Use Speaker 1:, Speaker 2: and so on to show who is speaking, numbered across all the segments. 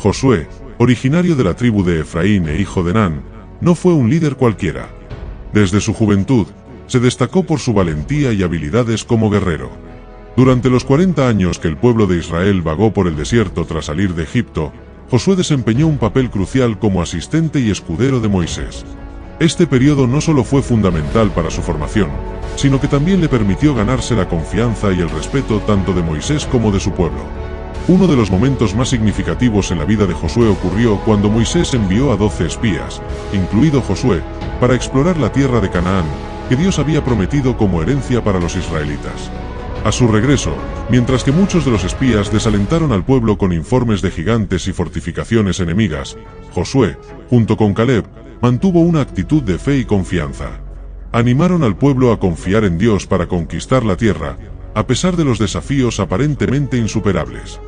Speaker 1: Josué, originario de la tribu de Efraín e hijo de Nan, no fue un líder cualquiera. Desde su juventud, se destacó por su valentía y habilidades como guerrero. Durante los 40 años que el pueblo de Israel vagó por el desierto tras salir de Egipto, Josué desempeñó un papel crucial como asistente y escudero de Moisés. Este periodo no solo fue fundamental para su formación, sino que también le permitió ganarse la confianza y el respeto tanto de Moisés como de su pueblo. Uno de los momentos más significativos en la vida de Josué ocurrió cuando Moisés envió a 12 espías, incluido Josué, para explorar la tierra de Canaán, que Dios había prometido como herencia para los israelitas. A su regreso, mientras que muchos de los espías desalentaron al pueblo con informes de gigantes y fortificaciones enemigas, Josué, junto con Caleb, mantuvo una actitud de fe y confianza. Animaron al pueblo a confiar en Dios para conquistar la tierra, a pesar de los desafíos aparentemente insuperables.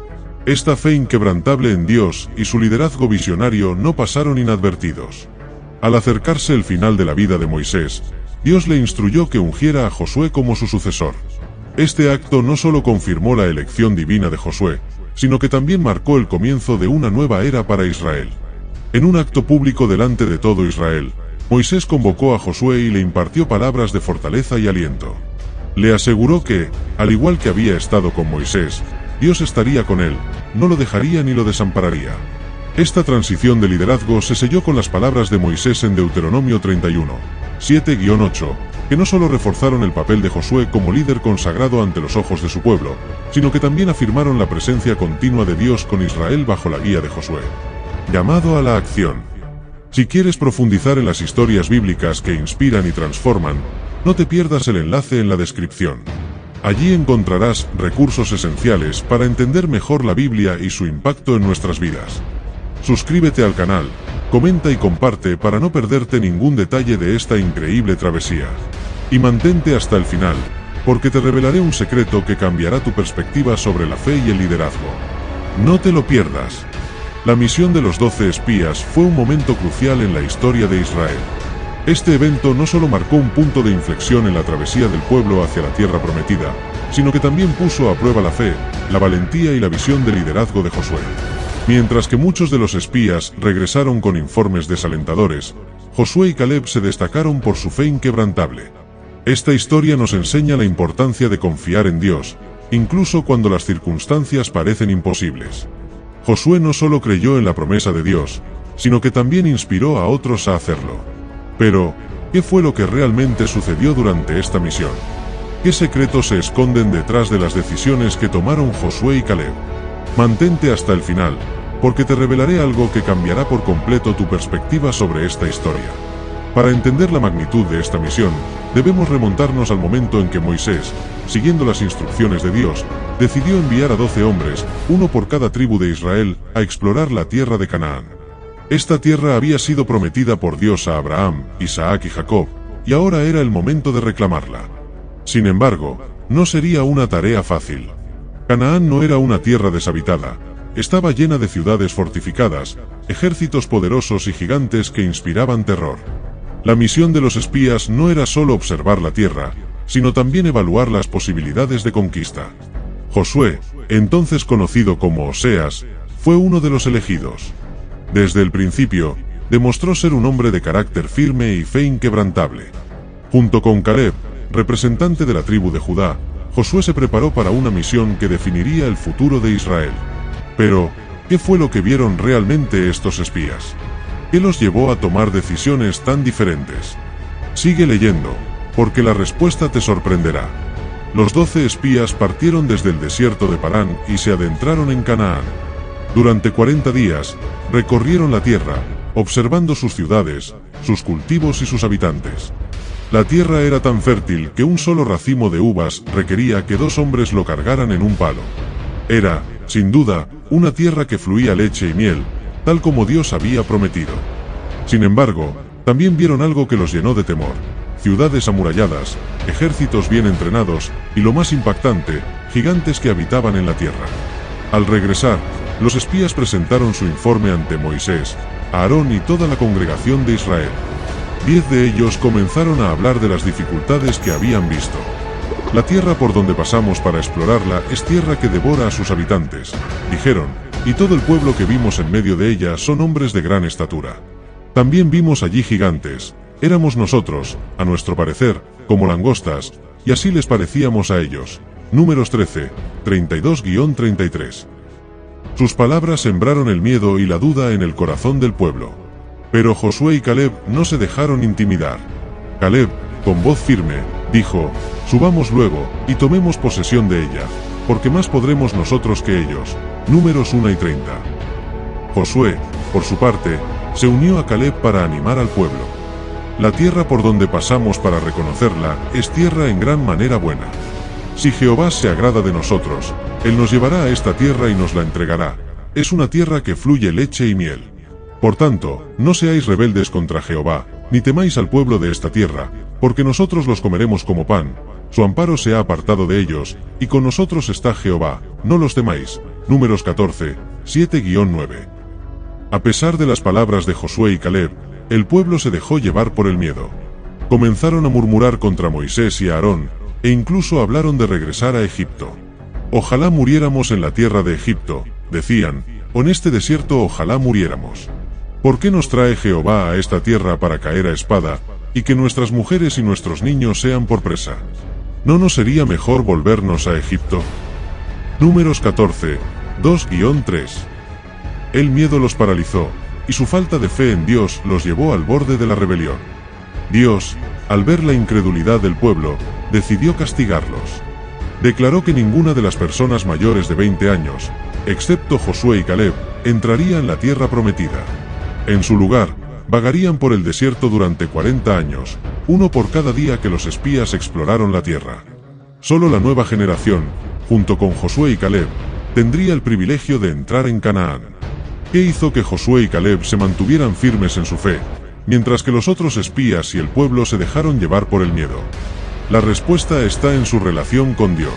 Speaker 1: Esta fe inquebrantable en Dios y su liderazgo visionario no pasaron inadvertidos. Al acercarse el final de la vida de Moisés, Dios le instruyó que ungiera a Josué como su sucesor. Este acto no solo confirmó la elección divina de Josué, sino que también marcó el comienzo de una nueva era para Israel. En un acto público delante de todo Israel, Moisés convocó a Josué y le impartió palabras de fortaleza y aliento. Le aseguró que, al igual que había estado con Moisés, Dios estaría con él, no lo dejaría ni lo desampararía. Esta transición de liderazgo se selló con las palabras de Moisés en Deuteronomio 31, 7-8, que no solo reforzaron el papel de Josué como líder consagrado ante los ojos de su pueblo, sino que también afirmaron la presencia continua de Dios con Israel bajo la guía de Josué. Llamado a la acción. Si quieres profundizar en las historias bíblicas que inspiran y transforman, no te pierdas el enlace en la descripción. Allí encontrarás recursos esenciales para entender mejor la Biblia y su impacto en nuestras vidas. Suscríbete al canal, comenta y comparte para no perderte ningún detalle de esta increíble travesía. Y mantente hasta el final, porque te revelaré un secreto que cambiará tu perspectiva sobre la fe y el liderazgo. No te lo pierdas. La misión de los 12 espías fue un momento crucial en la historia de Israel. Este evento no solo marcó un punto de inflexión en la travesía del pueblo hacia la tierra prometida, sino que también puso a prueba la fe, la valentía y la visión de liderazgo de Josué. Mientras que muchos de los espías regresaron con informes desalentadores, Josué y Caleb se destacaron por su fe inquebrantable. Esta historia nos enseña la importancia de confiar en Dios, incluso cuando las circunstancias parecen imposibles. Josué no solo creyó en la promesa de Dios, sino que también inspiró a otros a hacerlo. Pero, ¿qué fue lo que realmente sucedió durante esta misión? ¿Qué secretos se esconden detrás de las decisiones que tomaron Josué y Caleb? Mantente hasta el final, porque te revelaré algo que cambiará por completo tu perspectiva sobre esta historia. Para entender la magnitud de esta misión, debemos remontarnos al momento en que Moisés, siguiendo las instrucciones de Dios, decidió enviar a 12 hombres, uno por cada tribu de Israel, a explorar la tierra de Canaán. Esta tierra había sido prometida por Dios a Abraham, Isaac y Jacob, y ahora era el momento de reclamarla. Sin embargo, no sería una tarea fácil. Canaán no era una tierra deshabitada, estaba llena de ciudades fortificadas, ejércitos poderosos y gigantes que inspiraban terror. La misión de los espías no era solo observar la tierra, sino también evaluar las posibilidades de conquista. Josué, entonces conocido como Oseas, fue uno de los elegidos. Desde el principio, demostró ser un hombre de carácter firme y fe inquebrantable. Junto con Caleb, representante de la tribu de Judá, Josué se preparó para una misión que definiría el futuro de Israel. Pero, ¿qué fue lo que vieron realmente estos espías? ¿Qué los llevó a tomar decisiones tan diferentes? Sigue leyendo, porque la respuesta te sorprenderá. Los 12 espías partieron desde el desierto de Parán y se adentraron en Canaán. Durante 40 días, recorrieron la tierra, observando sus ciudades, sus cultivos y sus habitantes. La tierra era tan fértil que un solo racimo de uvas requería que 2 hombres lo cargaran en un palo. Era, sin duda, una tierra que fluía leche y miel, tal como Dios había prometido. Sin embargo, también vieron algo que los llenó de temor: ciudades amuralladas, ejércitos bien entrenados, y lo más impactante, gigantes que habitaban en la tierra. Al regresar, los espías presentaron su informe ante Moisés, Aarón y toda la congregación de Israel. 10 de ellos comenzaron a hablar de las dificultades que habían visto. La tierra por donde pasamos para explorarla es tierra que devora a sus habitantes, dijeron, y todo el pueblo que vimos en medio de ella son hombres de gran estatura. También vimos allí gigantes, éramos nosotros, a nuestro parecer, como langostas, y así les parecíamos a ellos. Números 13, 32-33. Sus palabras sembraron el miedo y la duda en el corazón del pueblo. Pero Josué y Caleb no se dejaron intimidar. Caleb, con voz firme, dijo: subamos luego, y tomemos posesión de ella, porque más podremos nosotros que ellos. Números 1 y 30. Josué, por su parte, se unió a Caleb para animar al pueblo. La tierra por donde pasamos para reconocerla es tierra en gran manera buena. Si Jehová se agrada de nosotros, Él nos llevará a esta tierra y nos la entregará. Es una tierra que fluye leche y miel. Por tanto, no seáis rebeldes contra Jehová, ni temáis al pueblo de esta tierra, porque nosotros los comeremos como pan. Su amparo se ha apartado de ellos, y con nosotros está Jehová, no los temáis. Números 14, 7-9. A pesar de las palabras de Josué y Caleb, el pueblo se dejó llevar por el miedo. Comenzaron a murmurar contra Moisés y Aarón, e incluso hablaron de regresar a Egipto. Ojalá muriéramos en la tierra de Egipto, decían, o en este desierto ojalá muriéramos. ¿Por qué nos trae Jehová a esta tierra para caer a espada, y que nuestras mujeres y nuestros niños sean por presa? ¿No nos sería mejor volvernos a Egipto? Números 14, 2-3. El miedo los paralizó, y su falta de fe en Dios los llevó al borde de la rebelión. Dios, al ver la incredulidad del pueblo, decidió castigarlos. Declaró que ninguna de las personas mayores de 20 años, excepto Josué y Caleb, entraría en la tierra prometida. En su lugar, vagarían por el desierto durante 40 años, uno por cada día que los espías exploraron la tierra. Solo la nueva generación, junto con Josué y Caleb, tendría el privilegio de entrar en Canaán. ¿Qué hizo que Josué y Caleb se mantuvieran firmes en su fe, mientras que los otros espías y el pueblo se dejaron llevar por el miedo? La respuesta está en su relación con Dios.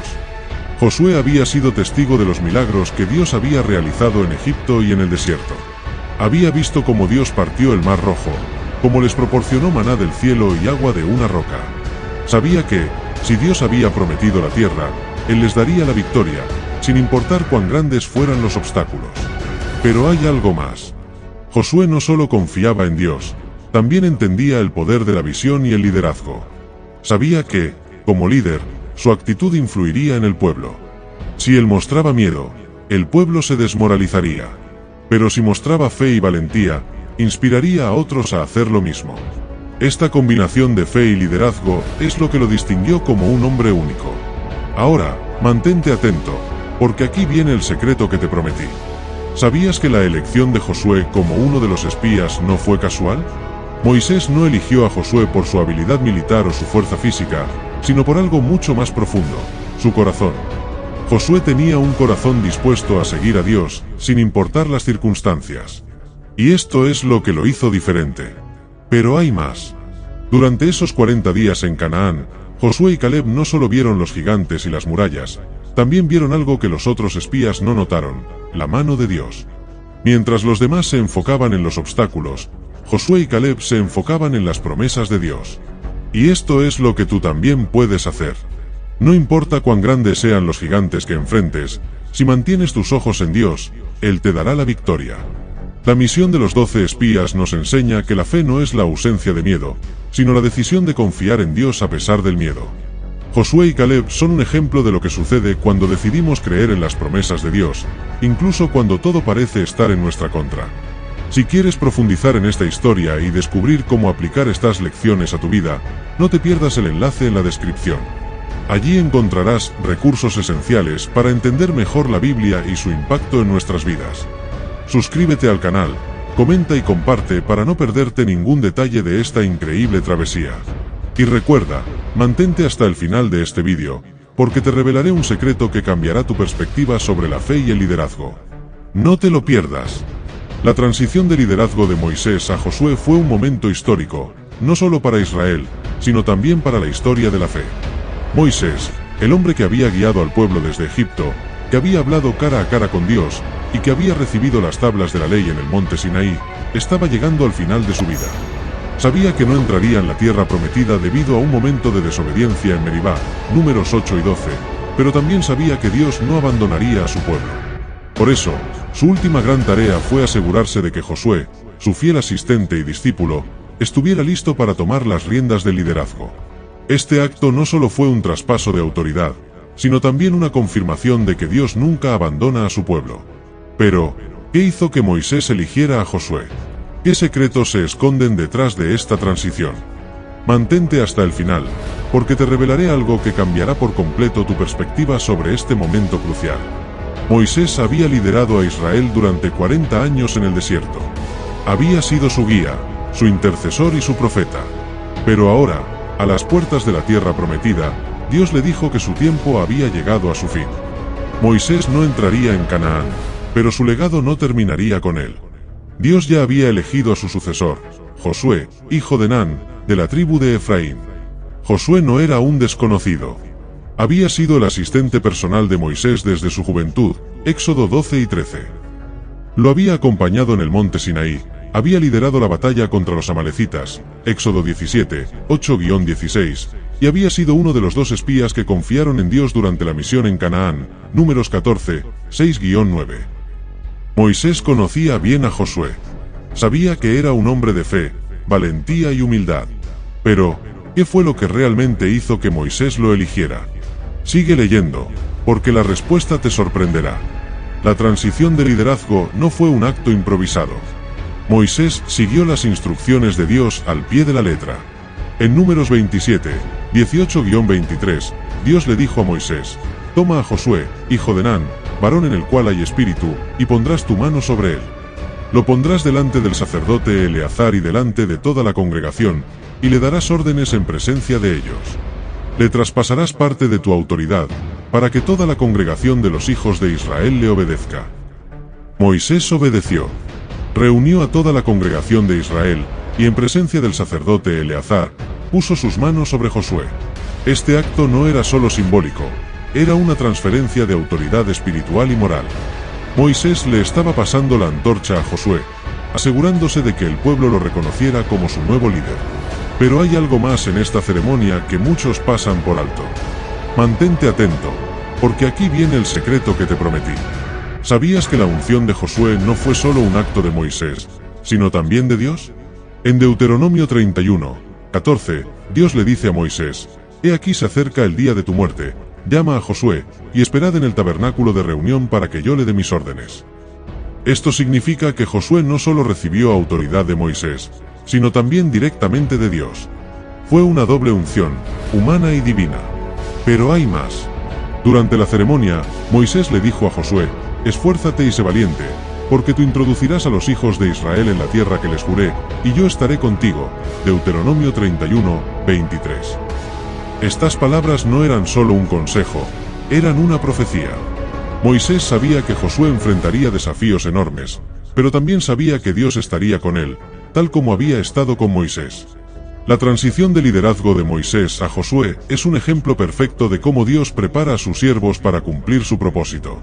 Speaker 1: Josué había sido testigo de los milagros que Dios había realizado en Egipto y en el desierto. Había visto cómo Dios partió el mar rojo, cómo les proporcionó maná del cielo y agua de una roca. Sabía que, si Dios había prometido la tierra, Él les daría la victoria, sin importar cuán grandes fueran los obstáculos. Pero hay algo más. Josué no solo confiaba en Dios, también entendía el poder de la visión y el liderazgo. Sabía que, como líder, su actitud influiría en el pueblo. Si él mostraba miedo, el pueblo se desmoralizaría. Pero si mostraba fe y valentía, inspiraría a otros a hacer lo mismo. Esta combinación de fe y liderazgo es lo que lo distinguió como un hombre único. Ahora, mantente atento, porque aquí viene el secreto que te prometí. ¿Sabías que la elección de Josué como uno de los espías no fue casual? Moisés no eligió a Josué por su habilidad militar o su fuerza física, sino por algo mucho más profundo, su corazón. Josué tenía un corazón dispuesto a seguir a Dios, sin importar las circunstancias. Y esto es lo que lo hizo diferente. Pero hay más. Durante esos 40 días en Canaán, Josué y Caleb no solo vieron los gigantes y las murallas, también vieron algo que los otros espías no notaron: la mano de Dios. Mientras los demás se enfocaban en los obstáculos, Josué y Caleb se enfocaban en las promesas de Dios. Y esto es lo que tú también puedes hacer. No importa cuán grandes sean los gigantes que enfrentes, si mantienes tus ojos en Dios, Él te dará la victoria. La misión de los 12 espías nos enseña que la fe no es la ausencia de miedo, sino la decisión de confiar en Dios a pesar del miedo. Josué y Caleb son un ejemplo de lo que sucede cuando decidimos creer en las promesas de Dios, incluso cuando todo parece estar en nuestra contra. Si quieres profundizar en esta historia y descubrir cómo aplicar estas lecciones a tu vida, no te pierdas el enlace en la descripción. Allí encontrarás recursos esenciales para entender mejor la Biblia y su impacto en nuestras vidas. Suscríbete al canal, comenta y comparte para no perderte ningún detalle de esta increíble travesía. Y recuerda, mantente hasta el final de este vídeo, porque te revelaré un secreto que cambiará tu perspectiva sobre la fe y el liderazgo. No te lo pierdas. La transición de liderazgo de Moisés a Josué fue un momento histórico, no solo para Israel, sino también para la historia de la fe. Moisés, el hombre que había guiado al pueblo desde Egipto, que había hablado cara a cara con Dios, y que había recibido las tablas de la ley en el monte Sinaí, estaba llegando al final de su vida. Sabía que no entraría en la tierra prometida debido a un momento de desobediencia en Meribá, números 8 y 12, pero también sabía que Dios no abandonaría a su pueblo. Por eso, Su última gran tarea fue asegurarse de que Josué, su fiel asistente y discípulo, estuviera listo para tomar las riendas del liderazgo. Este acto no solo fue un traspaso de autoridad, sino también una confirmación de que Dios nunca abandona a su pueblo. Pero, ¿qué hizo que Moisés eligiera a Josué? ¿Qué secretos se esconden detrás de esta transición? Mantente hasta el final, porque te revelaré algo que cambiará por completo tu perspectiva sobre este momento crucial. Moisés había liderado a Israel durante 40 años en el desierto. Había sido su guía, su intercesor y su profeta. Pero ahora, a las puertas de la tierra prometida, Dios le dijo que su tiempo había llegado a su fin. Moisés no entraría en Canaán, pero su legado no terminaría con él. Dios ya había elegido a su sucesor, Josué, hijo de Nun, de la tribu de Efraín. Josué no era un desconocido. Había sido el asistente personal de Moisés desde su juventud, Éxodo 12 y 13. Lo había acompañado en el monte Sinaí, había liderado la batalla contra los amalecitas, Éxodo 17, 8-16, y había sido uno de los 2 espías que confiaron en Dios durante la misión en Canaán, Números 14, 6-9. Moisés conocía bien a Josué. Sabía que era un hombre de fe, valentía y humildad. Pero, ¿qué fue lo que realmente hizo que Moisés lo eligiera? Sigue leyendo, porque la respuesta te sorprenderá. La transición de liderazgo no fue un acto improvisado. Moisés siguió las instrucciones de Dios al pie de la letra. En Números 27, 18-23, Dios le dijo a Moisés: «Toma a Josué, hijo de Nun, varón en el cual hay espíritu, y pondrás tu mano sobre él. Lo pondrás delante del sacerdote Eleazar y delante de toda la congregación, y le darás órdenes en presencia de ellos. Le traspasarás parte de tu autoridad, para que toda la congregación de los hijos de Israel le obedezca». Moisés obedeció. Reunió a toda la congregación de Israel, y en presencia del sacerdote Eleazar, puso sus manos sobre Josué. Este acto no era solo simbólico, era una transferencia de autoridad espiritual y moral. Moisés le estaba pasando la antorcha a Josué, asegurándose de que el pueblo lo reconociera como su nuevo líder. Pero hay algo más en esta ceremonia que muchos pasan por alto. Mantente atento, porque aquí viene el secreto que te prometí. ¿Sabías que la unción de Josué no fue solo un acto de Moisés, sino también de Dios? En Deuteronomio 31, 14, Dios le dice a Moisés: «He aquí se acerca el día de tu muerte, llama a Josué, y esperad en el tabernáculo de reunión para que yo le dé mis órdenes». Esto significa que Josué no solo recibió autoridad de Moisés, sino también directamente de Dios. Fue una doble unción, humana y divina. Pero hay más. Durante la ceremonia, Moisés le dijo a Josué: «Esfuérzate y sé valiente, porque tú introducirás a los hijos de Israel en la tierra que les juré, y yo estaré contigo». Deuteronomio 31, 23. Estas palabras no eran solo un consejo, eran una profecía. Moisés sabía que Josué enfrentaría desafíos enormes, pero también sabía que Dios estaría con él, tal como había estado con Moisés. La transición de liderazgo de Moisés a Josué es un ejemplo perfecto de cómo Dios prepara a sus siervos para cumplir su propósito.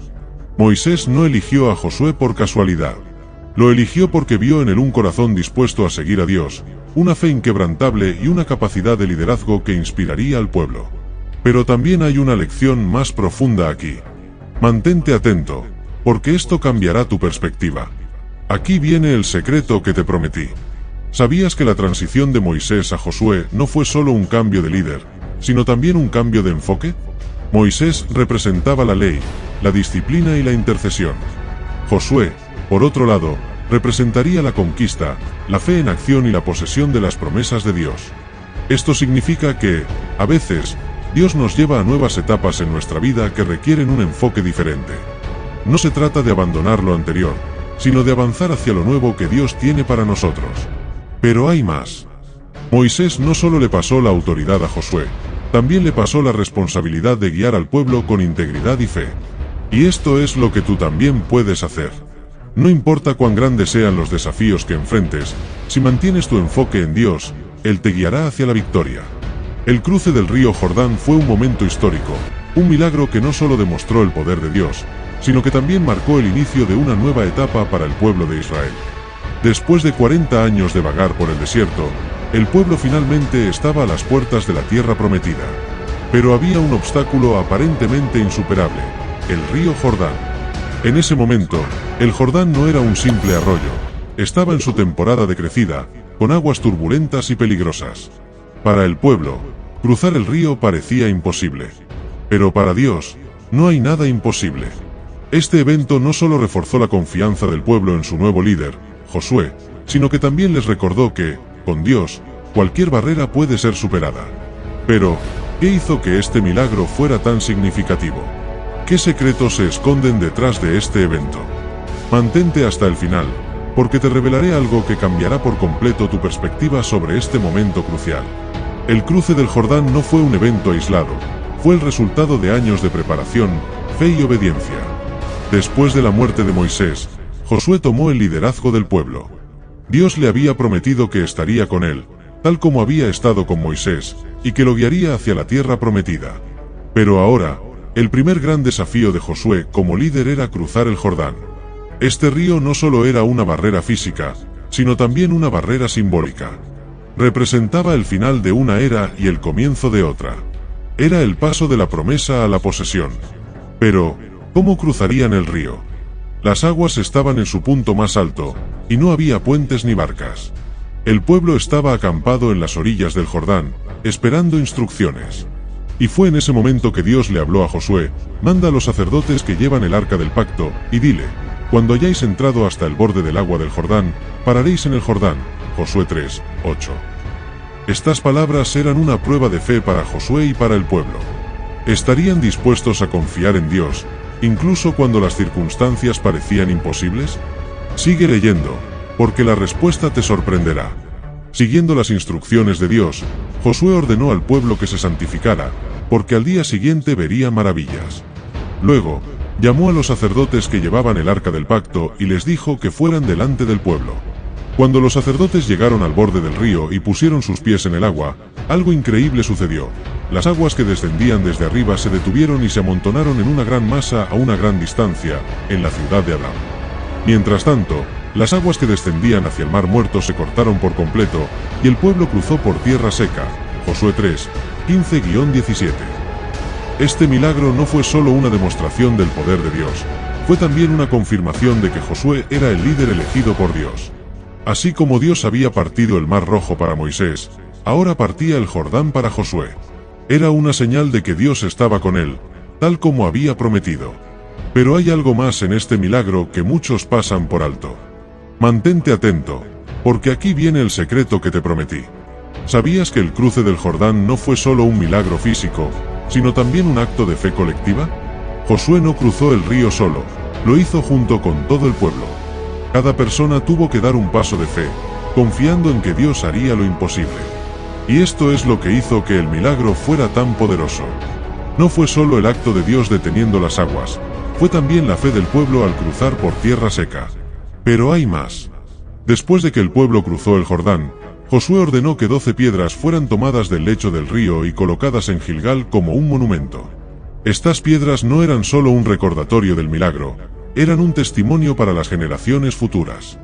Speaker 1: Moisés no eligió a Josué por casualidad. Lo eligió porque vio en él un corazón dispuesto a seguir a Dios, una fe inquebrantable y una capacidad de liderazgo que inspiraría al pueblo. Pero también hay una lección más profunda aquí. Mantente atento, porque esto cambiará tu perspectiva. Aquí viene el secreto que te prometí. ¿Sabías que la transición de Moisés a Josué no fue solo un cambio de líder, sino también un cambio de enfoque? Moisés representaba la ley, la disciplina y la intercesión. Josué, por otro lado, representaría la conquista, la fe en acción y la posesión de las promesas de Dios. Esto significa que, a veces, Dios nos lleva a nuevas etapas en nuestra vida que requieren un enfoque diferente. No se trata de abandonar lo anterior, sino de avanzar hacia lo nuevo que Dios tiene para nosotros. Pero hay más. Moisés no solo le pasó la autoridad a Josué, también le pasó la responsabilidad de guiar al pueblo con integridad y fe. Y esto es lo que tú también puedes hacer. No importa cuán grandes sean los desafíos que enfrentes, si mantienes tu enfoque en Dios, Él te guiará hacia la victoria. El cruce del río Jordán fue un momento histórico, un milagro que no solo demostró el poder de Dios, sino que también marcó el inicio de una nueva etapa para el pueblo de Israel. Después de 40 años de vagar por el desierto, el pueblo finalmente estaba a las puertas de la tierra prometida. Pero había un obstáculo aparentemente insuperable: el río Jordán. En ese momento, el Jordán no era un simple arroyo, estaba en su temporada de crecida, con aguas turbulentas y peligrosas. Para el pueblo, cruzar el río parecía imposible. Pero para Dios, no hay nada imposible. Este evento no solo reforzó la confianza del pueblo en su nuevo líder, Josué, sino que también les recordó que, con Dios, cualquier barrera puede ser superada. Pero, ¿qué hizo que este milagro fuera tan significativo? ¿Qué secretos se esconden detrás de este evento? Mantente hasta el final, porque te revelaré algo que cambiará por completo tu perspectiva sobre este momento crucial. El cruce del Jordán no fue un evento aislado, fue el resultado de años de preparación, fe y obediencia. Después de la muerte de Moisés, Josué tomó el liderazgo del pueblo. Dios le había prometido que estaría con él, tal como había estado con Moisés, y que lo guiaría hacia la tierra prometida. Pero ahora, el primer gran desafío de Josué como líder era cruzar el Jordán. Este río no solo era una barrera física, sino también una barrera simbólica. Representaba el final de una era y el comienzo de otra. Era el paso de la promesa a la posesión. Pero, ¿cómo cruzarían el río? Las aguas estaban en su punto más alto, y no había puentes ni barcas. El pueblo estaba acampado en las orillas del Jordán, esperando instrucciones. Y fue en ese momento que Dios le habló a Josué: manda a los sacerdotes que llevan el arca del pacto, y dile: cuando hayáis entrado hasta el borde del agua del Jordán, pararéis en el Jordán. Josué 3:8. Estas palabras eran una prueba de fe para Josué y para el pueblo. ¿Estarían dispuestos a confiar en Dios, incluso cuando las circunstancias parecían imposibles? Sigue leyendo, porque la respuesta te sorprenderá. Siguiendo las instrucciones de Dios, Josué ordenó al pueblo que se santificara, porque al día siguiente vería maravillas. Luego, llamó a los sacerdotes que llevaban el arca del pacto y les dijo que fueran delante del pueblo. Cuando los sacerdotes llegaron al borde del río y pusieron sus pies en el agua, algo increíble sucedió. Las aguas que descendían desde arriba se detuvieron y se amontonaron en una gran masa a una gran distancia, en la ciudad de Abraham. Mientras tanto, las aguas que descendían hacia el mar muerto se cortaron por completo, y el pueblo cruzó por tierra seca. Josué 3:15-17. Este milagro no fue solo una demostración del poder de Dios, fue también una confirmación de que Josué era el líder elegido por Dios. Así como Dios había partido el mar rojo para Moisés, ahora partía el Jordán para Josué. Era una señal de que Dios estaba con él, tal como había prometido. Pero hay algo más en este milagro que muchos pasan por alto. Mantente atento, porque aquí viene el secreto que te prometí. ¿Sabías que el cruce del Jordán no fue solo un milagro físico, sino también un acto de fe colectiva? Josué no cruzó el río solo, lo hizo junto con todo el pueblo. Cada persona tuvo que dar un paso de fe, confiando en que Dios haría lo imposible. Y esto es lo que hizo que el milagro fuera tan poderoso. No fue solo el acto de Dios deteniendo las aguas, fue también la fe del pueblo al cruzar por tierra seca. Pero hay más. Después de que el pueblo cruzó el Jordán, Josué ordenó que 12 piedras fueran tomadas del lecho del río y colocadas en Gilgal como un monumento. Estas piedras no eran solo un recordatorio del milagro, eran un testimonio para las generaciones futuras.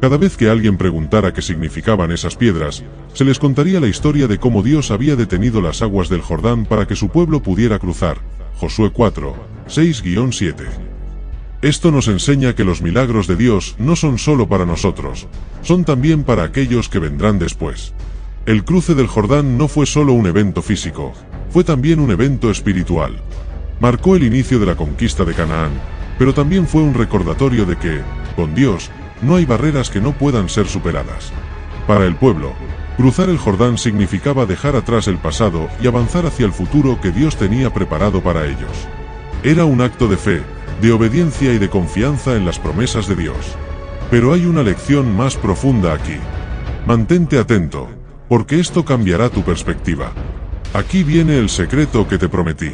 Speaker 1: Cada vez que alguien preguntara qué significaban esas piedras, se les contaría la historia de cómo Dios había detenido las aguas del Jordán para que su pueblo pudiera cruzar. Josué 4:6-7. Esto nos enseña que los milagros de Dios no son solo para nosotros, son también para aquellos que vendrán después. El cruce del Jordán no fue solo un evento físico, fue también un evento espiritual. Marcó el inicio de la conquista de Canaán, pero también fue un recordatorio de que, con Dios, no hay barreras que no puedan ser superadas. Para el pueblo, cruzar el Jordán significaba dejar atrás el pasado y avanzar hacia el futuro que Dios tenía preparado para ellos. Era un acto de fe, de obediencia y de confianza en las promesas de Dios. Pero hay una lección más profunda aquí. Mantente atento, porque esto cambiará tu perspectiva. Aquí viene el secreto que te prometí.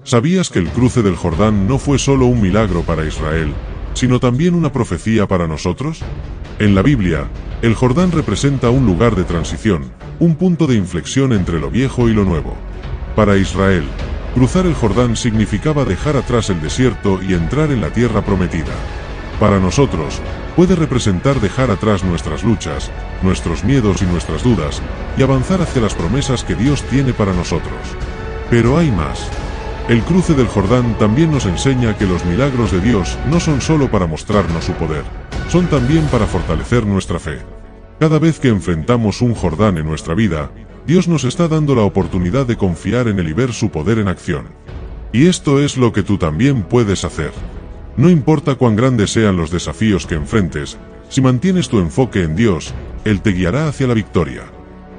Speaker 1: ¿Sabías que el cruce del Jordán no fue solo un milagro para Israel, sino también una profecía para nosotros? En la Biblia, el Jordán representa un lugar de transición, un punto de inflexión entre lo viejo y lo nuevo. Para Israel, cruzar el Jordán significaba dejar atrás el desierto y entrar en la tierra prometida. Para nosotros, puede representar dejar atrás nuestras luchas, nuestros miedos y nuestras dudas, y avanzar hacia las promesas que Dios tiene para nosotros. Pero hay más. El cruce del Jordán también nos enseña que los milagros de Dios no son solo para mostrarnos su poder, son también para fortalecer nuestra fe. Cada vez que enfrentamos un Jordán en nuestra vida, Dios nos está dando la oportunidad de confiar en Él y ver su poder en acción. Y esto es lo que tú también puedes hacer. No importa cuán grandes sean los desafíos que enfrentes, si mantienes tu enfoque en Dios, Él te guiará hacia la victoria.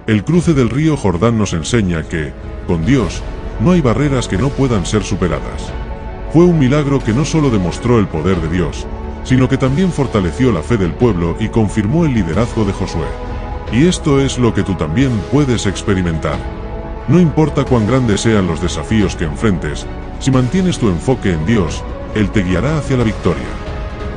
Speaker 1: El cruce del río Jordán nos enseña que, con Dios, no hay barreras que no puedan ser superadas. Fue un milagro que no solo demostró el poder de Dios, sino que también fortaleció la fe del pueblo y confirmó el liderazgo de Josué. Y esto es lo que tú también puedes experimentar. No importa cuán grandes sean los desafíos que enfrentes, si mantienes tu enfoque en Dios, Él te guiará hacia la victoria.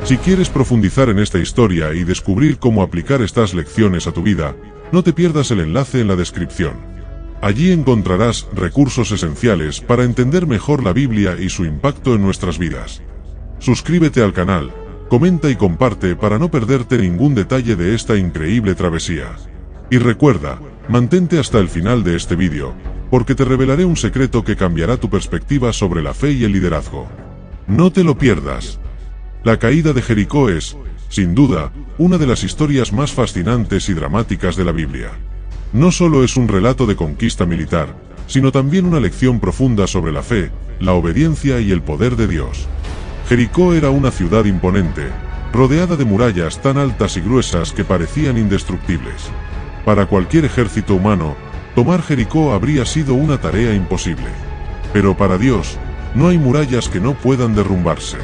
Speaker 1: Si quieres profundizar en esta historia y descubrir cómo aplicar estas lecciones a tu vida, no te pierdas el enlace en la descripción. Allí encontrarás recursos esenciales para entender mejor la Biblia y su impacto en nuestras vidas. Suscríbete al canal, comenta y comparte para no perderte ningún detalle de esta increíble travesía. Y recuerda, mantente hasta el final de este vídeo, porque te revelaré un secreto que cambiará tu perspectiva sobre la fe y el liderazgo. No te lo pierdas. La caída de Jericó es, sin duda, una de las historias más fascinantes y dramáticas de la Biblia. No solo es un relato de conquista militar, sino también una lección profunda sobre la fe, la obediencia y el poder de Dios. Jericó era una ciudad imponente, rodeada de murallas tan altas y gruesas que parecían indestructibles. Para cualquier ejército humano, tomar Jericó habría sido una tarea imposible. Pero para Dios, no hay murallas que no puedan derrumbarse.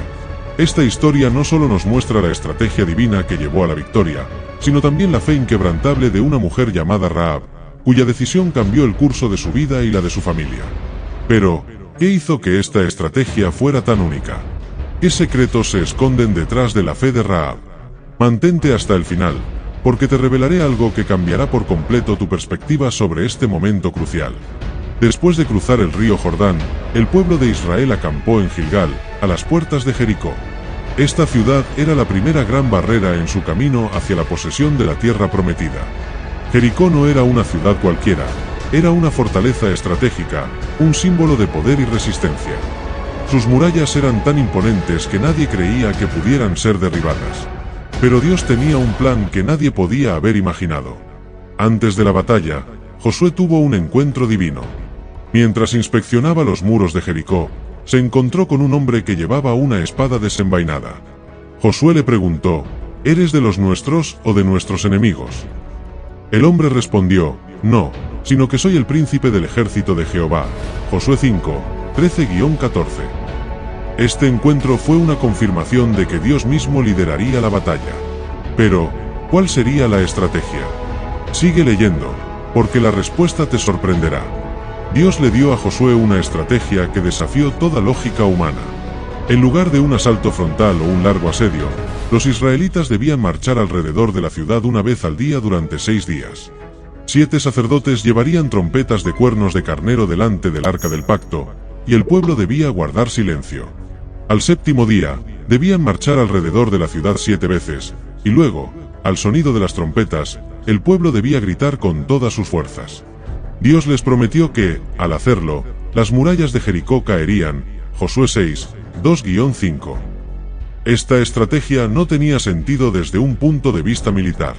Speaker 1: Esta historia no solo nos muestra la estrategia divina que llevó a la victoria, sino también la fe inquebrantable de una mujer llamada Rahab, cuya decisión cambió el curso de su vida y la de su familia. Pero, ¿qué hizo que esta estrategia fuera tan única? ¿Qué secretos se esconden detrás de la fe de Rahab? Mantente hasta el final, porque te revelaré algo que cambiará por completo tu perspectiva sobre este momento crucial. Después de cruzar el río Jordán, el pueblo de Israel acampó en Gilgal, a las puertas de Jericó. Esta ciudad era la primera gran barrera en su camino hacia la posesión de la tierra prometida. Jericó no era una ciudad cualquiera, era una fortaleza estratégica, un símbolo de poder y resistencia. Sus murallas eran tan imponentes que nadie creía que pudieran ser derribadas. Pero Dios tenía un plan que nadie podía haber imaginado. Antes de la batalla, Josué tuvo un encuentro divino. Mientras inspeccionaba los muros de Jericó, se encontró con un hombre que llevaba una espada desenvainada. Josué le preguntó, ¿eres de los nuestros o de nuestros enemigos? El hombre respondió, no, sino que soy el príncipe del ejército de Jehová. Josué 5, 13-14. Este encuentro fue una confirmación de que Dios mismo lideraría la batalla. Pero, ¿cuál sería la estrategia? Sigue leyendo, porque la respuesta te sorprenderá. Dios le dio a Josué una estrategia que desafió toda lógica humana. En lugar de un asalto frontal o un largo asedio, los israelitas debían marchar alrededor de la ciudad una vez al día durante 6 días. 7 sacerdotes llevarían trompetas de cuernos de carnero delante del arca del pacto, y el pueblo debía guardar silencio. Al 7º día, debían marchar alrededor de la ciudad 7 veces, y luego, al sonido de las trompetas, el pueblo debía gritar con todas sus fuerzas. Dios les prometió que, al hacerlo, las murallas de Jericó caerían. Josué 6, 2-5. Esta estrategia no tenía sentido desde un punto de vista militar.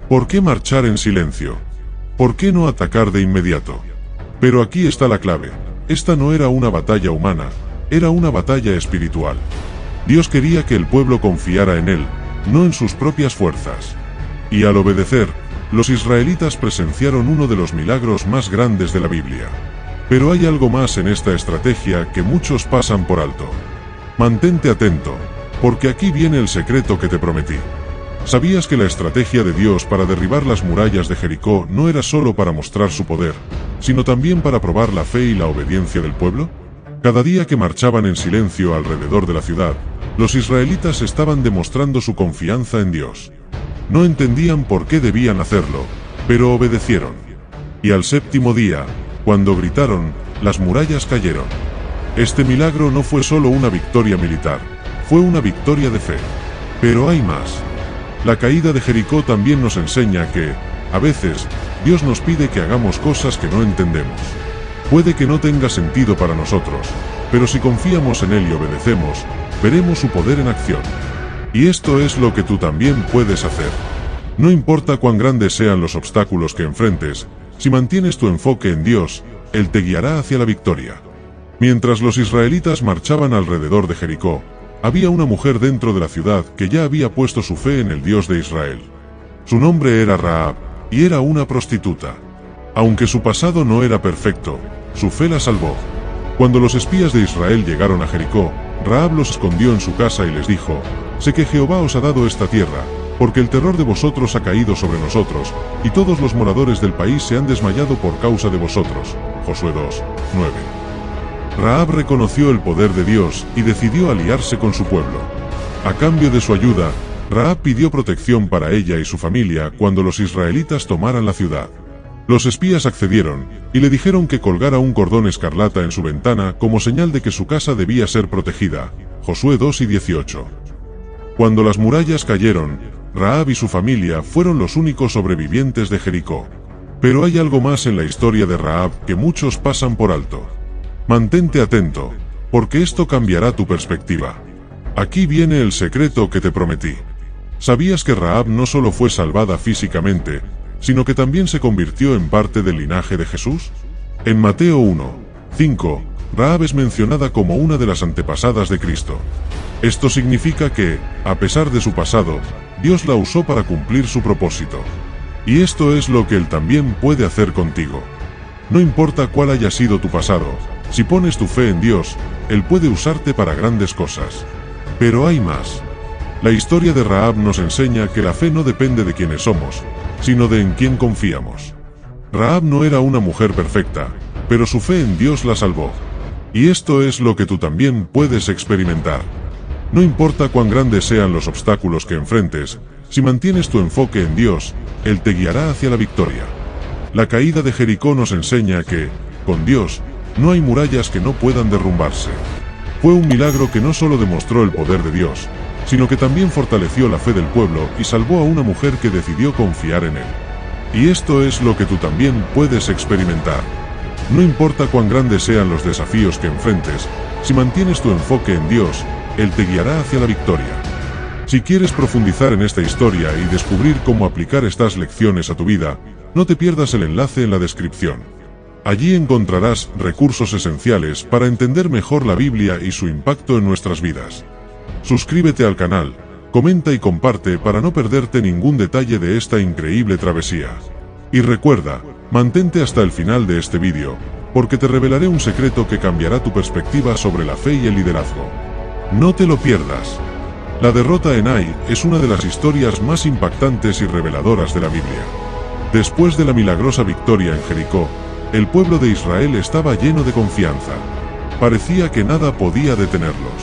Speaker 1: ¿Por qué marchar en silencio? ¿Por qué no atacar de inmediato? Pero aquí está la clave. Esta no era una batalla humana, era una batalla espiritual. Dios quería que el pueblo confiara en Él, no en sus propias fuerzas. Y al obedecer, los israelitas presenciaron uno de los milagros más grandes de la Biblia. Pero hay algo más en esta estrategia que muchos pasan por alto. Mantente atento, porque aquí viene el secreto que te prometí. ¿Sabías que la estrategia de Dios para derribar las murallas de Jericó no era solo para mostrar su poder, sino también para probar la fe y la obediencia del pueblo? Cada día que marchaban en silencio alrededor de la ciudad, los israelitas estaban demostrando su confianza en Dios. No entendían por qué debían hacerlo, pero obedecieron. Y al 7º día, cuando gritaron, las murallas cayeron. Este milagro no fue solo una victoria militar, fue una victoria de fe. Pero hay más. La caída de Jericó también nos enseña que, a veces, Dios nos pide que hagamos cosas que no entendemos. Puede que no tenga sentido para nosotros, pero si confiamos en Él y obedecemos, veremos su poder en acción. Y esto es lo que tú también puedes hacer. No importa cuán grandes sean los obstáculos que enfrentes, si mantienes tu enfoque en Dios, Él te guiará hacia la victoria. Mientras los israelitas marchaban alrededor de Jericó, había una mujer dentro de la ciudad que ya había puesto su fe en el Dios de Israel. Su nombre era Rahab, y era una prostituta. Aunque su pasado no era perfecto, su fe la salvó. Cuando los espías de Israel llegaron a Jericó, Rahab los escondió en su casa y les dijo: «Sé que Jehová os ha dado esta tierra, porque el terror de vosotros ha caído sobre nosotros, y todos los moradores del país se han desmayado por causa de vosotros». Josué 2:9. Rahab reconoció el poder de Dios y decidió aliarse con su pueblo. A cambio de su ayuda, Rahab pidió protección para ella y su familia cuando los israelitas tomaran la ciudad. Los espías accedieron, y le dijeron que colgara un cordón escarlata en su ventana como señal de que su casa debía ser protegida. Josué 2:18. Cuando las murallas cayeron, Rahab y su familia fueron los únicos sobrevivientes de Jericó. Pero hay algo más en la historia de Rahab que muchos pasan por alto. Mantente atento, porque esto cambiará tu perspectiva. Aquí viene el secreto que te prometí. ¿Sabías que Rahab no solo fue salvada físicamente, sino que también se convirtió en parte del linaje de Jesús? En Mateo 1:5, Rahab es mencionada como una de las antepasadas de Cristo. Esto significa que, a pesar de su pasado, Dios la usó para cumplir su propósito. Y esto es lo que Él también puede hacer contigo. No importa cuál haya sido tu pasado, si pones tu fe en Dios, Él puede usarte para grandes cosas. Pero hay más. La historia de Rahab nos enseña que la fe no depende de quiénes somos, sino de en quién confiamos. Rahab no era una mujer perfecta, pero su fe en Dios la salvó. Y esto es lo que tú también puedes experimentar. No importa cuán grandes sean los obstáculos que enfrentes, si mantienes tu enfoque en Dios, Él te guiará hacia la victoria. La caída de Jericó nos enseña que, con Dios, no hay murallas que no puedan derrumbarse. Fue un milagro que no solo demostró el poder de Dios, sino que también fortaleció la fe del pueblo y salvó a una mujer que decidió confiar en Él. Y esto es lo que tú también puedes experimentar. No importa cuán grandes sean los desafíos que enfrentes, si mantienes tu enfoque en Dios, Él te guiará hacia la victoria. Si quieres profundizar en esta historia y descubrir cómo aplicar estas lecciones a tu vida, no te pierdas el enlace en la descripción. Allí encontrarás recursos esenciales para entender mejor la Biblia y su impacto en nuestras vidas. Suscríbete al canal, comenta y comparte para no perderte ningún detalle de esta increíble travesía. Y recuerda, mantente hasta el final de este vídeo, porque te revelaré un secreto que cambiará tu perspectiva sobre la fe y el liderazgo. No te lo pierdas. La derrota en Ai es una de las historias más impactantes y reveladoras de la Biblia. Después de la milagrosa victoria en Jericó, el pueblo de Israel estaba lleno de confianza. Parecía que nada podía detenerlos.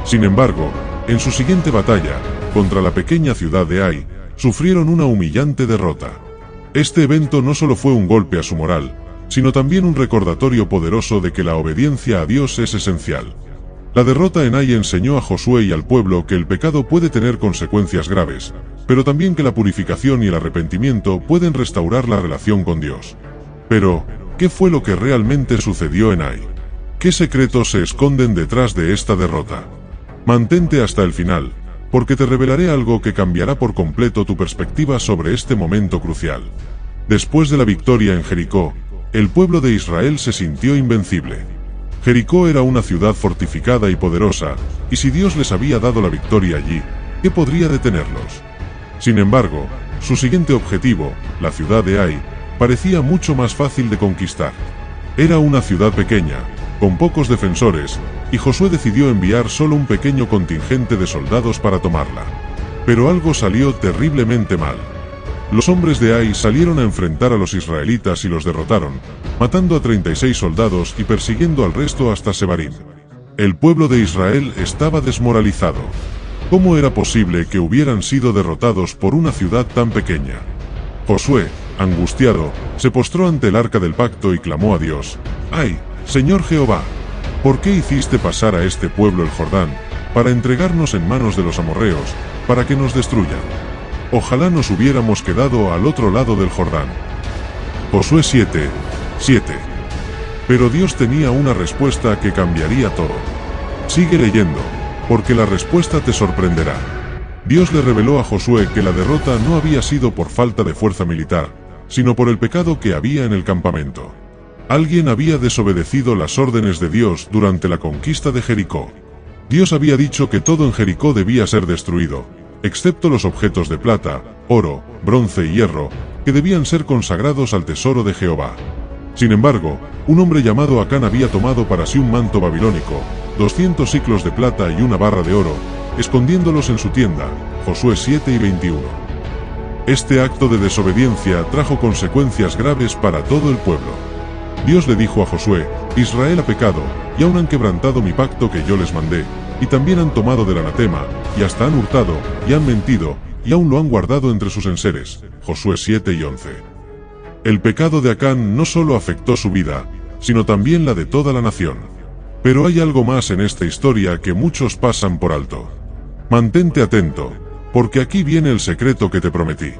Speaker 1: Sin embargo, en su siguiente batalla, contra la pequeña ciudad de Ai, sufrieron una humillante derrota. Este evento no solo fue un golpe a su moral, sino también un recordatorio poderoso de que la obediencia a Dios es esencial. La derrota en Ai enseñó a Josué y al pueblo que el pecado puede tener consecuencias graves, pero también que la purificación y el arrepentimiento pueden restaurar la relación con Dios. Pero, ¿qué fue lo que realmente sucedió en Ai? ¿Qué secretos se esconden detrás de esta derrota? Mantente hasta el final, porque te revelaré algo que cambiará por completo tu perspectiva sobre este momento crucial. Después de la victoria en Jericó, el pueblo de Israel se sintió invencible. Jericó era una ciudad fortificada y poderosa, y si Dios les había dado la victoria allí, ¿qué podría detenerlos? Sin embargo, su siguiente objetivo, la ciudad de Ai, parecía mucho más fácil de conquistar. Era una ciudad pequeña, con pocos defensores, y Josué decidió enviar solo un pequeño contingente de soldados para tomarla. Pero algo salió terriblemente mal. Los hombres de Ai salieron a enfrentar a los israelitas y los derrotaron, matando a 36 soldados y persiguiendo al resto hasta Sebarim. El pueblo de Israel estaba desmoralizado. ¿Cómo era posible que hubieran sido derrotados por una ciudad tan pequeña? Josué, angustiado, se postró ante el arca del pacto y clamó a Dios: «¡Ay, Señor Jehová! ¿Por qué hiciste pasar a este pueblo el Jordán, para entregarnos en manos de los amorreos, para que nos destruyan? Ojalá nos hubiéramos quedado al otro lado del Jordán». Josué 7:7. Pero Dios tenía una respuesta que cambiaría todo. Sigue leyendo, porque la respuesta te sorprenderá. Dios le reveló a Josué que la derrota no había sido por falta de fuerza militar, sino por el pecado que había en el campamento. Alguien había desobedecido las órdenes de Dios durante la conquista de Jericó. Dios había dicho que todo en Jericó debía ser destruido, excepto los objetos de plata, oro, bronce y hierro, que debían ser consagrados al tesoro de Jehová. Sin embargo, un hombre llamado Acán había tomado para sí un manto babilónico, 200 siclos de plata y una barra de oro, escondiéndolos en su tienda. Josué 7 y 21. Este acto de desobediencia trajo consecuencias graves para todo el pueblo. Dios le dijo a Josué: Israel ha pecado, y aún han quebrantado mi pacto que yo les mandé, y también han tomado del anatema, y hasta han hurtado, y han mentido, y aún lo han guardado entre sus enseres. Josué 7 y 11. El pecado de Acán no solo afectó su vida, sino también la de toda la nación. Pero hay algo más en esta historia que muchos pasan por alto. Mantente atento, porque aquí viene el secreto que te prometí.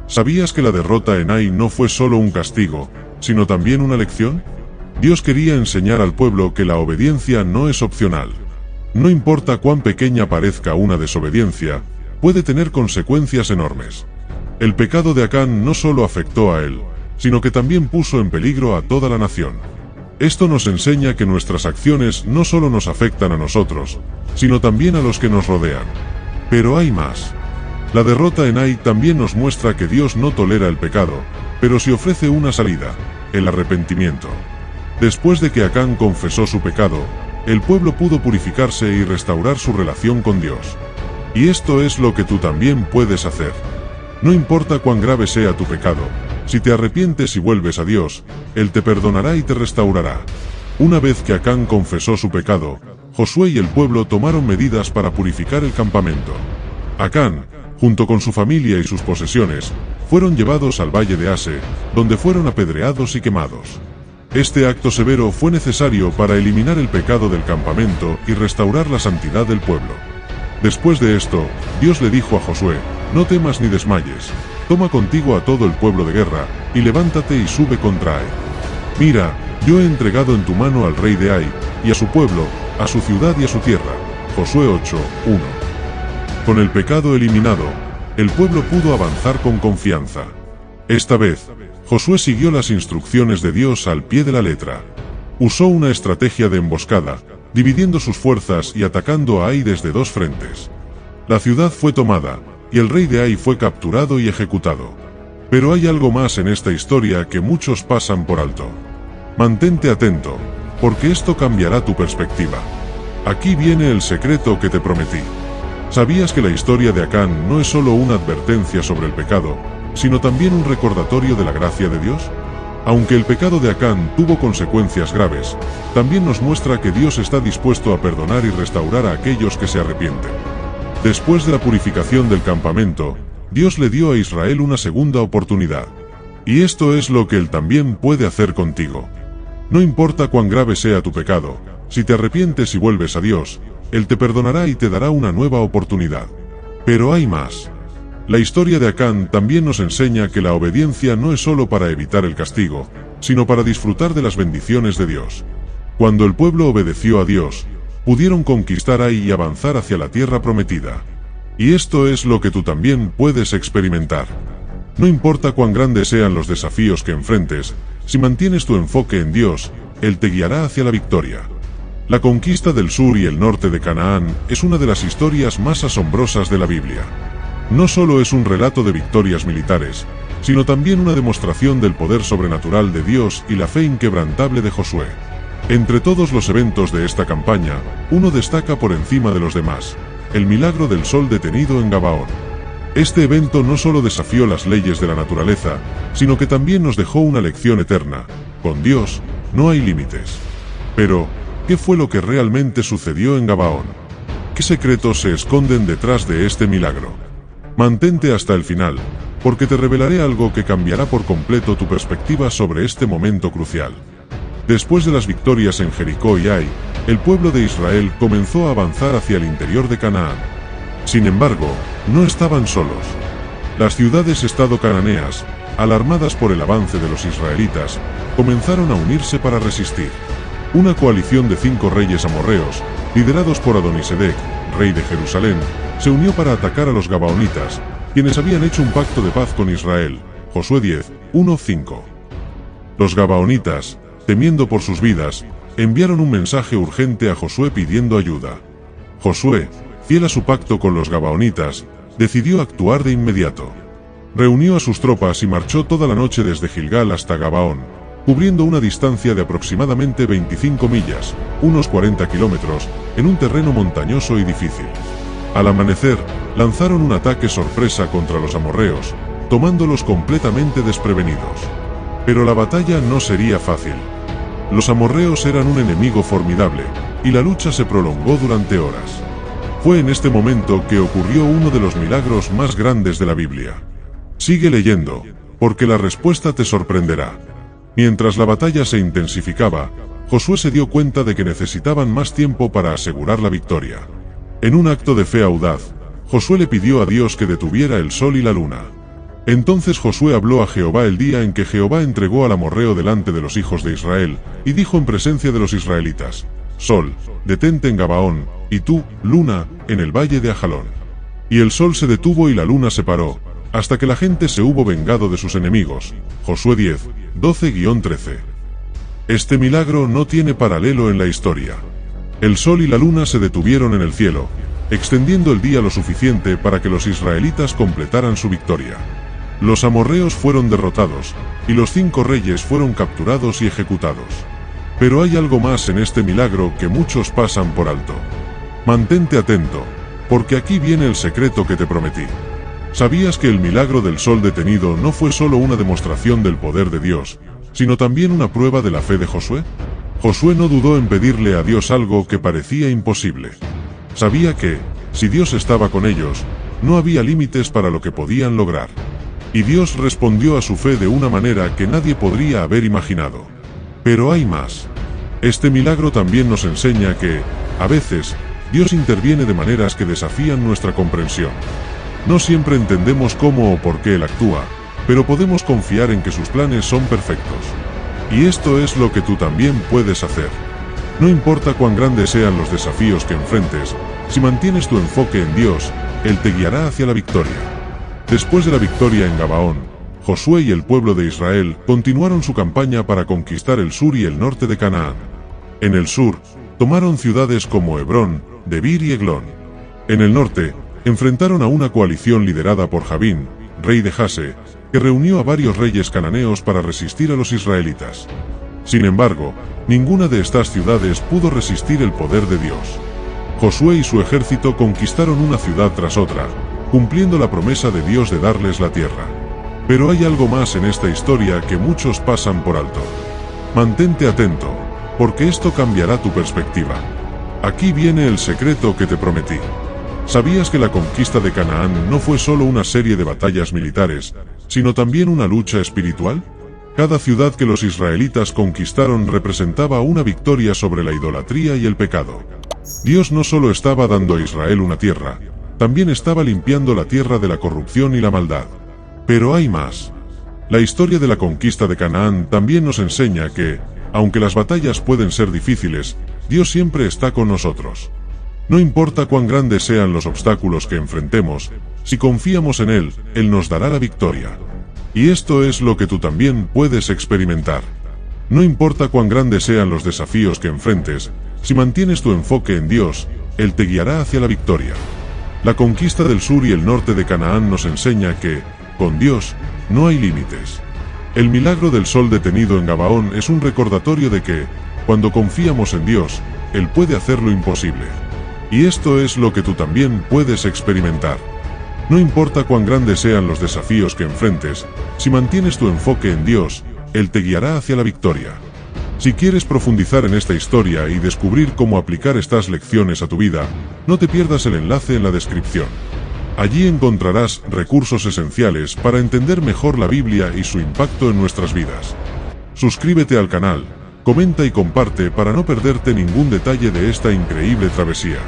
Speaker 1: ¿Sabías que la derrota en Ai no fue solo un castigo, sino también una lección? Dios quería enseñar al pueblo que la obediencia no es opcional. No importa cuán pequeña parezca una desobediencia, puede tener consecuencias enormes. El pecado de Acán no solo afectó a él, sino que también puso en peligro a toda la nación. Esto nos enseña que nuestras acciones no solo nos afectan a nosotros, sino también a los que nos rodean. Pero hay más. La derrota en Ai también nos muestra que Dios no tolera el pecado, pero sí ofrece una salida: el arrepentimiento. Después de que Acán confesó su pecado, el pueblo pudo purificarse y restaurar su relación con Dios. Y esto es lo que tú también puedes hacer. No importa cuán grave sea tu pecado, si te arrepientes y vuelves a Dios, Él te perdonará y te restaurará. Una vez que Acán confesó su pecado, Josué y el pueblo tomaron medidas para purificar el campamento. Acán, junto con su familia y sus posesiones, fueron llevados al valle de Ase, donde fueron apedreados y quemados. Este acto severo fue necesario para eliminar el pecado del campamento y restaurar la santidad del pueblo. Después de esto, Dios le dijo a Josué: no temas ni desmayes, toma contigo a todo el pueblo de guerra, y levántate y sube contra Ai. Mira, yo he entregado en tu mano al rey de Ai, y a su pueblo, a su ciudad y a su tierra. Josué 8, 1. Con el pecado eliminado, el pueblo pudo avanzar con confianza. Esta vez, Josué siguió las instrucciones de Dios al pie de la letra. Usó una estrategia de emboscada, dividiendo sus fuerzas y atacando a Ai desde dos frentes. La ciudad fue tomada, y el rey de Ai fue capturado y ejecutado. Pero hay algo más en esta historia que muchos pasan por alto. Mantente atento, porque esto cambiará tu perspectiva. Aquí viene el secreto que te prometí. ¿Sabías que la historia de Acán no es solo una advertencia sobre el pecado, sino también un recordatorio de la gracia de Dios? Aunque el pecado de Acán tuvo consecuencias graves, también nos muestra que Dios está dispuesto a perdonar y restaurar a aquellos que se arrepienten. Después de la purificación del campamento, Dios le dio a Israel una segunda oportunidad. Y esto es lo que Él también puede hacer contigo. No importa cuán grave sea tu pecado, si te arrepientes y vuelves a Dios, Él te perdonará y te dará una nueva oportunidad. Pero hay más. La historia de Acán también nos enseña que la obediencia no es solo para evitar el castigo, sino para disfrutar de las bendiciones de Dios. Cuando el pueblo obedeció a Dios, pudieron conquistar Ai y avanzar hacia la tierra prometida. Y esto es lo que tú también puedes experimentar. No importa cuán grandes sean los desafíos que enfrentes, si mantienes tu enfoque en Dios, Él te guiará hacia la victoria. La conquista del sur y el norte de Canaán es una de las historias más asombrosas de la Biblia. No solo es un relato de victorias militares, sino también una demostración del poder sobrenatural de Dios y la fe inquebrantable de Josué. Entre todos los eventos de esta campaña, uno destaca por encima de los demás: el milagro del sol detenido en Gabaón. Este evento no solo desafió las leyes de la naturaleza, sino que también nos dejó una lección eterna: con Dios no hay límites. Pero, ¿qué fue lo que realmente sucedió en Gabaón? ¿Qué secretos se esconden detrás de este milagro? Mantente hasta el final, porque te revelaré algo que cambiará por completo tu perspectiva sobre este momento crucial. Después de las victorias en Jericó y Ai, el pueblo de Israel comenzó a avanzar hacia el interior de Canaán. Sin embargo, no estaban solos. Las ciudades-estado cananeas, alarmadas por el avance de los israelitas, comenzaron a unirse para resistir. Una coalición de 5 reyes amorreos, liderados por Adonisedec, rey de Jerusalén, se unió para atacar a los gabaonitas, quienes habían hecho un pacto de paz con Israel. Josué 10, 1-5. Los gabaonitas, temiendo por sus vidas, enviaron un mensaje urgente a Josué pidiendo ayuda. Josué, fiel a su pacto con los gabaonitas, decidió actuar de inmediato. Reunió a sus tropas y marchó toda la noche desde Gilgal hasta Gabaón, cubriendo una distancia de aproximadamente 25 millas, unos 40 kilómetros, en un terreno montañoso y difícil. Al amanecer, lanzaron un ataque sorpresa contra los amorreos, tomándolos completamente desprevenidos. Pero la batalla no sería fácil. Los amorreos eran un enemigo formidable, y la lucha se prolongó durante horas. Fue en este momento que ocurrió uno de los milagros más grandes de la Biblia. Sigue leyendo, porque la respuesta te sorprenderá. Mientras la batalla se intensificaba, Josué se dio cuenta de que necesitaban más tiempo para asegurar la victoria. En un acto de fe audaz, Josué le pidió a Dios que detuviera el sol y la luna. Entonces Josué habló a Jehová el día en que Jehová entregó al amorreo delante de los hijos de Israel, y dijo en presencia de los israelitas: Sol, detente en Gabaón, y tú, luna, en el valle de Ajalón. Y el sol se detuvo y la luna se paró, hasta que la gente se hubo vengado de sus enemigos. Josué 10, 12-13. Este milagro no tiene paralelo en la historia. El sol y la luna se detuvieron en el cielo, extendiendo el día lo suficiente para que los israelitas completaran su victoria. Los amorreos fueron derrotados, y los 5 reyes fueron capturados y ejecutados. Pero hay algo más en este milagro que muchos pasan por alto. Mantente atento, porque aquí viene el secreto que te prometí. ¿Sabías que el milagro del sol detenido no fue solo una demostración del poder de Dios, sino también una prueba de la fe de Josué? Josué no dudó en pedirle a Dios algo que parecía imposible. Sabía que, si Dios estaba con ellos, no había límites para lo que podían lograr. Y Dios respondió a su fe de una manera que nadie podría haber imaginado. Pero hay más. Este milagro también nos enseña que, a veces, Dios interviene de maneras que desafían nuestra comprensión. No siempre entendemos cómo o por qué Él actúa, pero podemos confiar en que sus planes son perfectos. Y esto es lo que tú también puedes hacer. No importa cuán grandes sean los desafíos que enfrentes, si mantienes tu enfoque en Dios, Él te guiará hacia la victoria. Después de la victoria en Gabaón, Josué y el pueblo de Israel continuaron su campaña para conquistar el sur y el norte de Canaán. En el sur, tomaron ciudades como Hebrón, Debir y Eglón. En el norte, enfrentaron a una coalición liderada por Jabín, rey de Jase, que reunió a varios reyes cananeos para resistir a los israelitas. Sin embargo, ninguna de estas ciudades pudo resistir el poder de Dios. Josué y su ejército conquistaron una ciudad tras otra, cumpliendo la promesa de Dios de darles la tierra. Pero hay algo más en esta historia que muchos pasan por alto. Mantente atento, porque esto cambiará tu perspectiva. Aquí viene el secreto que te prometí. ¿Sabías que la conquista de Canaán no fue solo una serie de batallas militares, sino también una lucha espiritual? Cada ciudad que los israelitas conquistaron representaba una victoria sobre la idolatría y el pecado. Dios no solo estaba dando a Israel una tierra, también estaba limpiando la tierra de la corrupción y la maldad. Pero hay más. La historia de la conquista de Canaán también nos enseña que, aunque las batallas pueden ser difíciles, Dios siempre está con nosotros. No importa cuán grandes sean los obstáculos que enfrentemos, si confiamos en Él, Él nos dará la victoria. Y esto es lo que tú también puedes experimentar. No importa cuán grandes sean los desafíos que enfrentes, si mantienes tu enfoque en Dios, Él te guiará hacia la victoria. La conquista del sur y el norte de Canaán nos enseña que, con Dios, no hay límites. El milagro del sol detenido en Gabaón es un recordatorio de que, cuando confiamos en Dios, Él puede hacer lo imposible. Y esto es lo que tú también puedes experimentar. No importa cuán grandes sean los desafíos que enfrentes, si mantienes tu enfoque en Dios, Él te guiará hacia la victoria. Si quieres profundizar en esta historia y descubrir cómo aplicar estas lecciones a tu vida, no te pierdas el enlace en la descripción. Allí encontrarás recursos esenciales para entender mejor la Biblia y su impacto en nuestras vidas. Suscríbete al canal, comenta y comparte para no perderte ningún detalle de esta increíble travesía.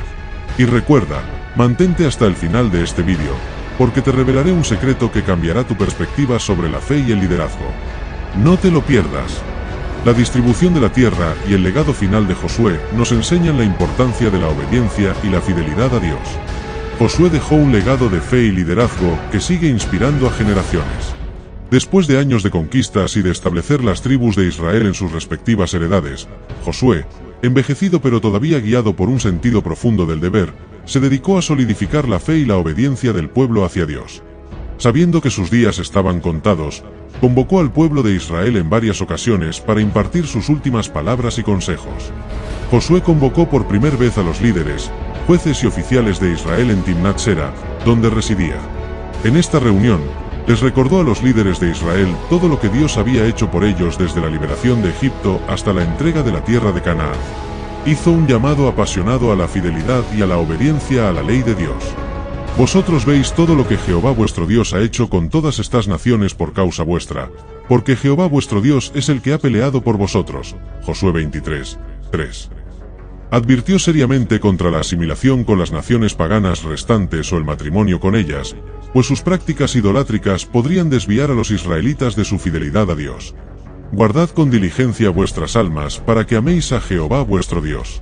Speaker 1: Y recuerda, mantente hasta el final de este vídeo, porque te revelaré un secreto que cambiará tu perspectiva sobre la fe y el liderazgo. No te lo pierdas. La distribución de la tierra y el legado final de Josué nos enseñan la importancia de la obediencia y la fidelidad a Dios. Josué dejó un legado de fe y liderazgo que sigue inspirando a generaciones. Después de años de conquistas y de establecer las tribus de Israel en sus respectivas heredades, Josué, envejecido pero todavía guiado por un sentido profundo del deber, se dedicó a solidificar la fe y la obediencia del pueblo hacia Dios. Sabiendo que sus días estaban contados, convocó al pueblo de Israel en varias ocasiones para impartir sus últimas palabras y consejos. Josué convocó por primera vez a los líderes, jueces y oficiales de Israel en Timnat Sera, donde residía. En esta reunión, les recordó a los líderes de Israel todo lo que Dios había hecho por ellos desde la liberación de Egipto hasta la entrega de la tierra de Canaán. Hizo un llamado apasionado a la fidelidad y a la obediencia a la ley de Dios. Vosotros veis todo lo que Jehová vuestro Dios ha hecho con todas estas naciones por causa vuestra, porque Jehová vuestro Dios es el que ha peleado por vosotros. Josué 23, 3. Advirtió seriamente contra la asimilación con las naciones paganas restantes o el matrimonio con ellas, pues sus prácticas idolátricas podrían desviar a los israelitas de su fidelidad a Dios. Guardad con diligencia vuestras almas para que améis a Jehová vuestro Dios.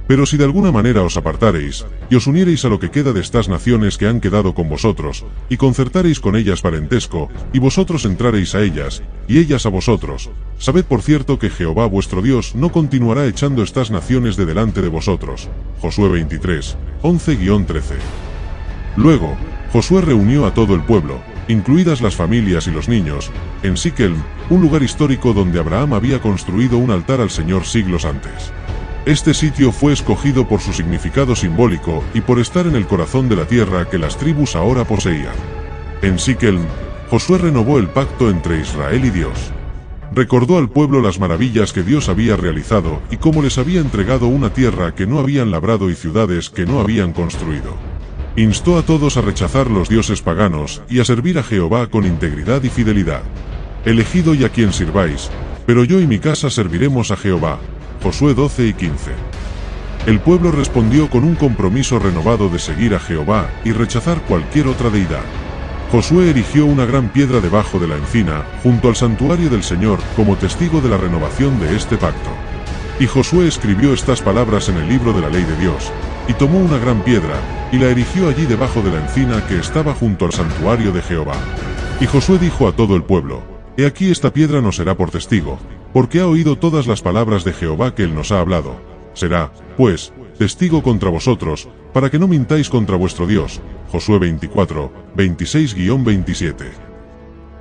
Speaker 1: Pero si de alguna manera os apartareis, y os uniereis a lo que queda de estas naciones que han quedado con vosotros, y concertareis con ellas parentesco, y vosotros entrareis a ellas, y ellas a vosotros, sabed por cierto que Jehová vuestro Dios no continuará echando estas naciones de delante de vosotros. Josué 23, 11-13. Luego, Josué reunió a todo el pueblo, incluidas las familias y los niños, en Siquem, un lugar histórico donde Abraham había construido un altar al Señor siglos antes. Este sitio fue escogido por su significado simbólico y por estar en el corazón de la tierra que las tribus ahora poseían. En Siquem, Josué renovó el pacto entre Israel y Dios. Recordó al pueblo las maravillas que Dios había realizado y cómo les había entregado una tierra que no habían labrado y ciudades que no habían construido. Instó a todos a rechazar los dioses paganos y a servir a Jehová con integridad y fidelidad. Elegido y a quien sirváis, pero yo y mi casa serviremos a Jehová. Josué 12 y 15. El pueblo respondió con un compromiso renovado de seguir a Jehová y rechazar cualquier otra deidad. Josué erigió una gran piedra debajo de la encina, junto al santuario del Señor, como testigo de la renovación de este pacto. Y Josué escribió estas palabras en el libro de la ley de Dios, y tomó una gran piedra, y la erigió allí debajo de la encina que estaba junto al santuario de Jehová. Y Josué dijo a todo el pueblo: He aquí esta piedra nos será por testigo, porque ha oído todas las palabras de Jehová que él nos ha hablado. Será, pues, testigo contra vosotros, para que no mintáis contra vuestro Dios. Josué 24, 26-27.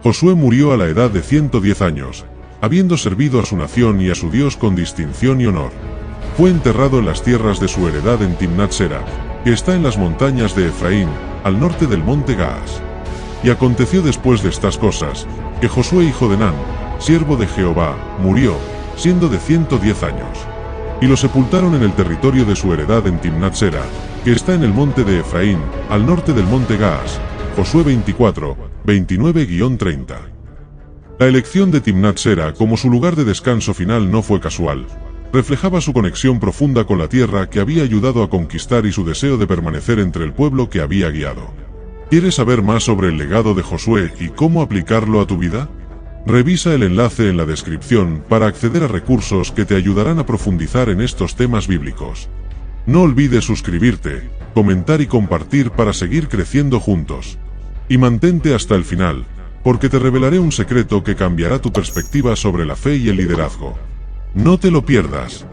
Speaker 1: Josué murió a la edad de 110 años, habiendo servido a su nación y a su Dios con distinción y honor. Fue enterrado en las tierras de su heredad en Timnat Sera, que está en las montañas de Efraín, al norte del monte Gaas. Y aconteció después de estas cosas, que Josué hijo de Nun, siervo de Jehová, murió, siendo de 110 años. Y lo sepultaron en el territorio de su heredad en Timnat Sera, que está en el monte de Efraín, al norte del monte Gaas. Josué 24, 29-30. La elección de Timnat Sera como su lugar de descanso final no fue casual. Reflejaba su conexión profunda con la tierra que había ayudado a conquistar y su deseo de permanecer entre el pueblo que había guiado. ¿Quieres saber más sobre el legado de Josué y cómo aplicarlo a tu vida? Revisa el enlace en la descripción para acceder a recursos que te ayudarán a profundizar en estos temas bíblicos. No olvides suscribirte, comentar y compartir para seguir creciendo juntos. Y mantente hasta el final, porque te revelaré un secreto que cambiará tu perspectiva sobre la fe y el liderazgo. No te lo pierdas.